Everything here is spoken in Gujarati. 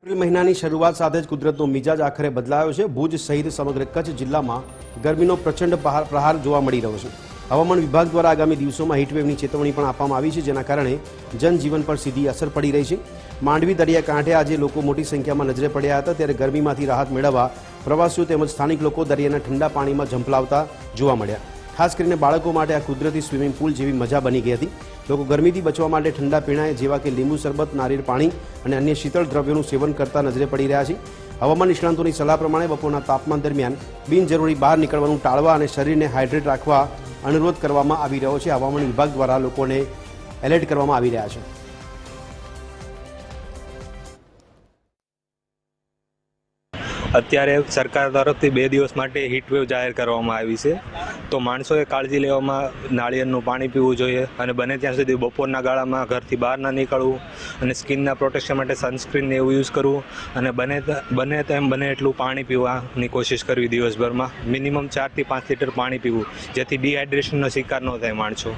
એપ્રિલ મહિનાની શરૂઆત સાથે જ કુદરતનો મિજાજ આખરે બદલાયો છે। ભુજ સહિત સમગ્ર કચ્છ જિલ્લામાં ગરમીનો પ્રચંડ પ્રહાર જોવા મળી રહ્યો છે। હવામાન વિભાગ દ્વારા આગામી દિવસોમાં હીટવેવની ચેતવણી પણ આપવામાં આવી છે, જેના કારણે જનજીવન પર સીધી અસર પડી રહી છે। માંડવી દરિયાકાંઠે આજે લોકો મોટી સંખ્યામાં નજરે પડ્યા હતા, ત્યારે ગરમીમાંથી રાહત મેળવવા પ્રવાસીઓ તેમજ સ્થાનિક લોકો દરિયાના ઠંડા પાણીમાં ઝંપલાવતા જોવા મળ્યા। ખાસ કરીને બાળકો માટે આ કુદરતી સ્વિમિંગ પૂલ જેવી મજા બની ગઈ હતી। લોકો ગરમીથી બચવા માટે ઠંડા પીણા જેવા કે લીંબુ શરબત, નારિયેળ પાણી અને અન્ય શીતળ દ્રવ્યોનું સેવન કરતા નજરે પડી રહ્યા છે। હવામાન નિષ્ણાંતોની સલાહ પ્રમાણે બપોરના તાપમાન દરમિયાન બિનજરૂરી બહાર નીકળવાનું ટાળવા અને શરીરને હાઇડ્રેટ રાખવા અનુરોધ કરવામાં આવી રહ્યો છે। હવામાન વિભાગ દ્વારા લોકોને એલર્ટ કરવામાં આવી રહ્યા છે। અત્યારે સરકાર તરફથી 2 દિવસ માટે હીટવેવ જાહેર કરવામાં આવી છે, તો માણસોએ કાળજી લેવામાં નાળિયેરનું પાણી પીવું જોઈએ અને બને ત્યાં સુધી બપોરના ગાળામાં ઘરથી બહાર ન નીકળવું અને સ્કિનના પ્રોટેક્શન માટે સનસ્ક્રીનને એવું યુઝ કરવું અને બને એટલું પાણી પીવાની કોશિશ કરવી। દિવસભરમાં મિનિમમ 4 થી 5 લીટર પાણી પીવું, જેથી ડિહાઇડ્રેશનનો શિકાર ન થાય માણસો।